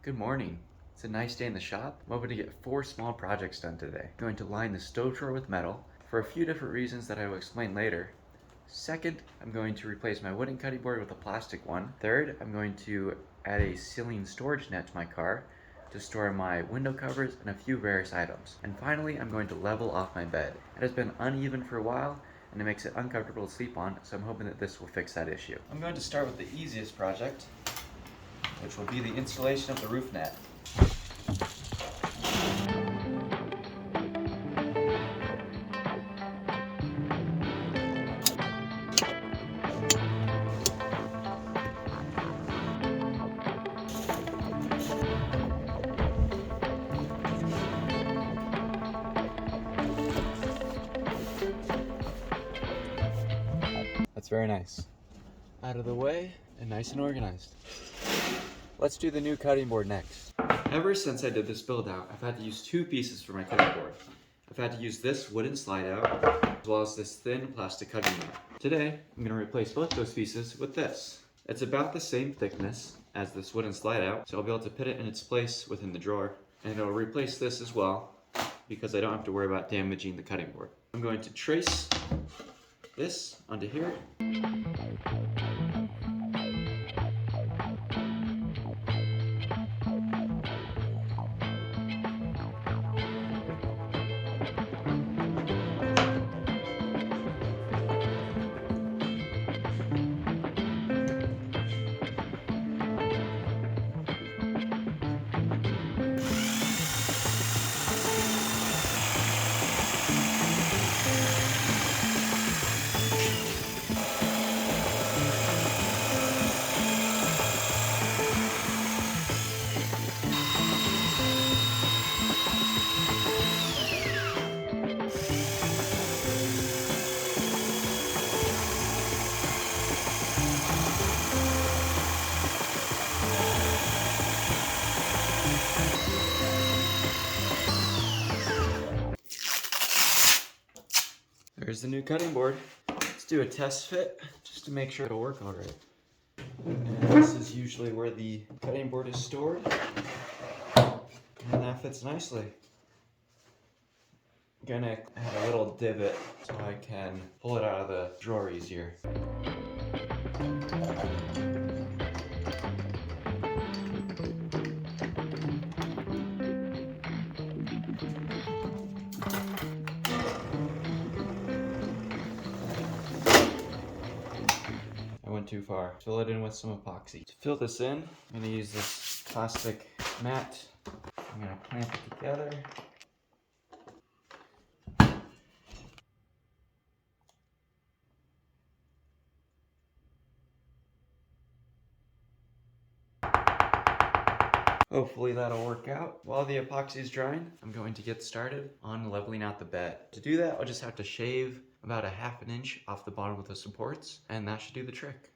Good morning. It's a nice day in the shop. I'm hoping to get 4 small projects done today. I'm going to line the stove drawer with metal for a few different reasons that I will explain later. Second, I'm going to replace my wooden cutting board with a plastic one. Third, I'm going to add a ceiling storage net to my car to store my window covers and a few various items. And finally, I'm going to level off my bed. It has been uneven for a while and it makes it uncomfortable to sleep on, so I'm hoping that this will fix that issue. I'm going to start with the easiest project, which will be the installation of the roof net. That's very nice. Out of the way and nice and organized. Let's do the new cutting board next. Ever since I did this build out, I've had to use 2 pieces for my cutting board. I've had to use this wooden slide out, as well as this thin plastic cutting mat. Today, I'm going to replace both those pieces with this. It's about the same thickness as this wooden slide out, so I'll be able to put it in its place within the drawer. And it'll replace this as well, because I don't have to worry about damaging the cutting board. I'm going to trace this onto here. There's the new cutting board. Let's do a test fit just to make sure it'll work all right. And this is usually where the cutting board is stored. And that fits nicely. I'm gonna have a little divot so I can pull it out of the drawer easier. I went too far. Fill it in with some epoxy. To fill this in, I'm gonna use this plastic mat. I'm gonna clamp it together. Hopefully that'll work out. While the epoxy is drying, I'm going to get started on leveling out the bed. To do that, I'll just have to shave about a ½ an inch off the bottom of the supports, and that should do the trick.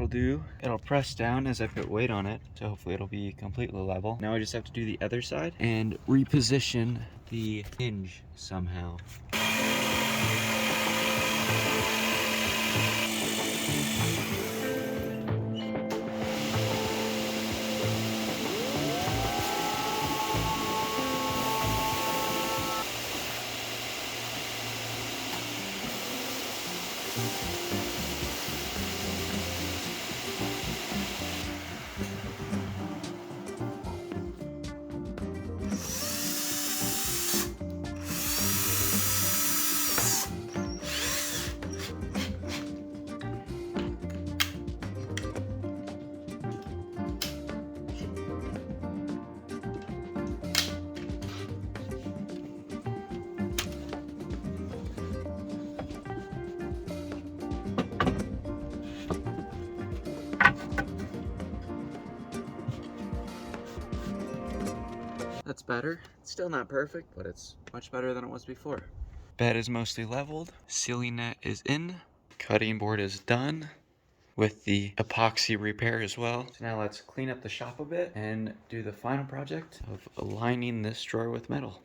Do. It'll press down as I put weight on it, so hopefully it'll be completely level. Now I just have to do the other side and reposition the hinge somehow. better. It's still not perfect, but it's much better than it was before. Bed is mostly leveled. Ceiling net is in. Cutting board is done with the epoxy repair as well. So now let's clean up the shop a bit and do the final project of aligning this drawer with metal.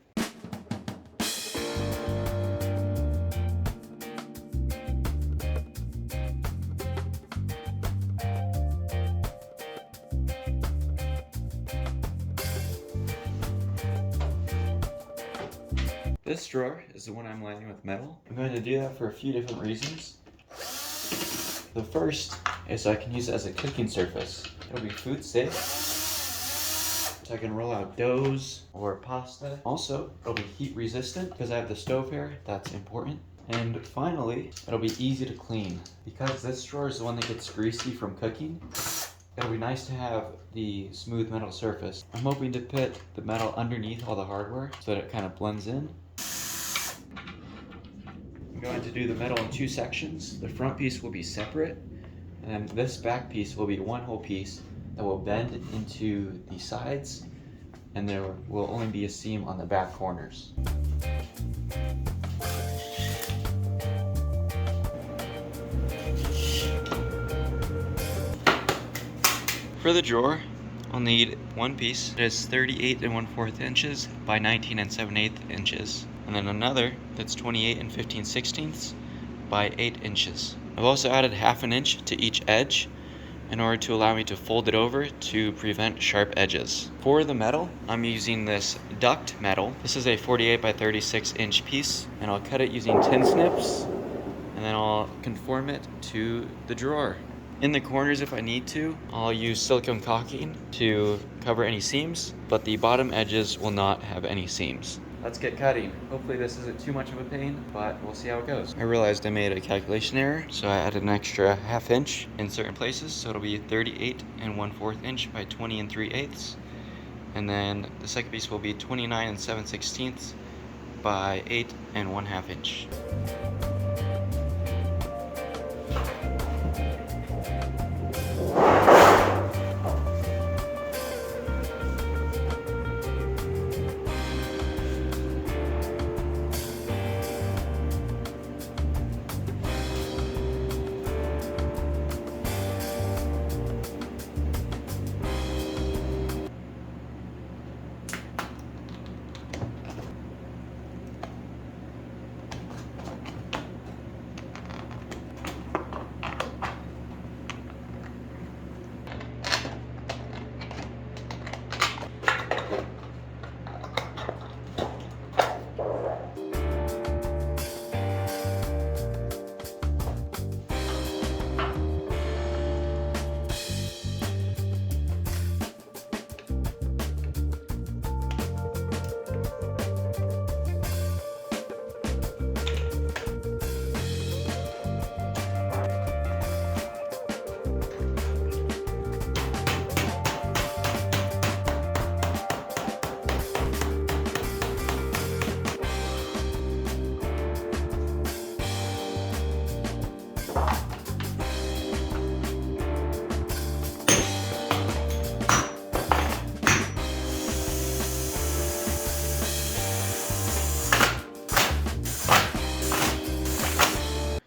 This drawer is the one I'm lining with metal. I'm going to do that for a few different reasons. The first is so I can use it as a cooking surface. It'll be food safe, so I can roll out doughs or pasta. Also, it'll be heat resistant because I have the stove here. That's important. And finally, it'll be easy to clean. Because this drawer is the one that gets greasy from cooking, it'll be nice to have the smooth metal surface. I'm hoping to put the metal underneath all the hardware so that it kind of blends in. I'm going to do the metal in two sections. The front piece will be separate, and then this back piece will be one whole piece that will bend into the sides, and there will only be a seam on the back corners. For the drawer, I'll need one piece that is 38 1/4 inches by 19 7/8 inches. And then another that's 28 15/16 by 8 inches. I've also added 1/2 inch to each edge in order to allow me to fold it over to prevent sharp edges. For the metal, I'm using this duct metal. This is a 48 by 36 inch piece, and I'll cut it using tin snips, and then I'll conform it to the drawer. In the corners, if I need to, I'll use silicone caulking to cover any seams, but the bottom edges will not have any seams. Let's get cutting. Hopefully this isn't too much of a pain, but we'll see how it goes. I realized I made a calculation error, so I added an extra 1/2 inch in certain places, so it'll be 38 1/4 inch by 20 3/8. And then the second piece will be 29 7/16 by 8 1/2 inch.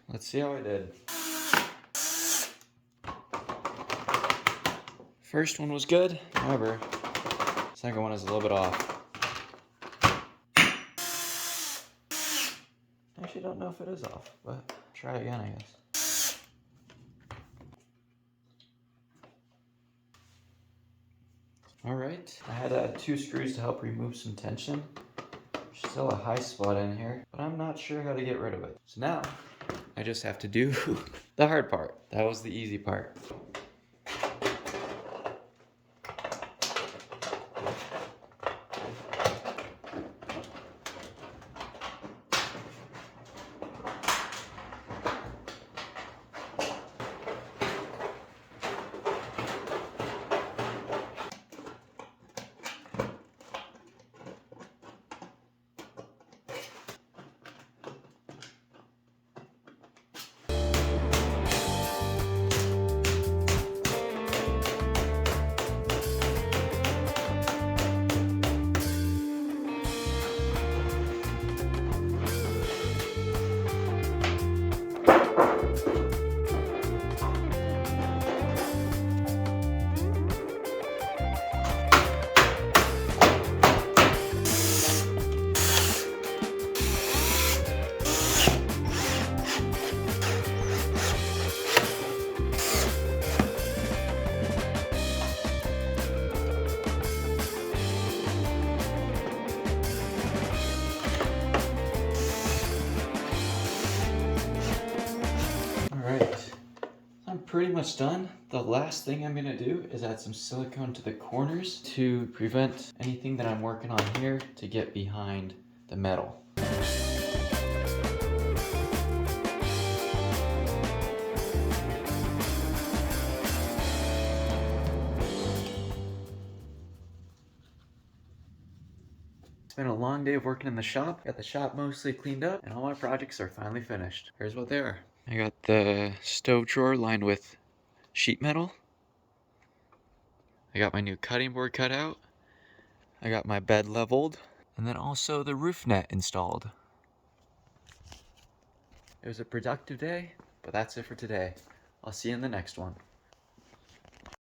Let's see how I did. First one was good, however, second one is a little bit off. Actually, don't know if it is off, but try again, I guess. All right, I had 2 screws to help remove some tension. There's still a high spot in here, but I'm not sure how to get rid of it. So now, I just have to do the hard part. That was the easy part. pretty much done. The last thing I'm gonna do is add some silicone to the corners to prevent anything that I'm working on here to get behind the metal. It's been a long day of working in the shop. Got the shop mostly cleaned up and all my projects are finally finished. Here's what they are. I got the stove drawer lined with sheet metal. I got my new cutting board cut out. I got my bed leveled. And then also the roof net installed. It was a productive day, but that's it for today. I'll see you in the next one.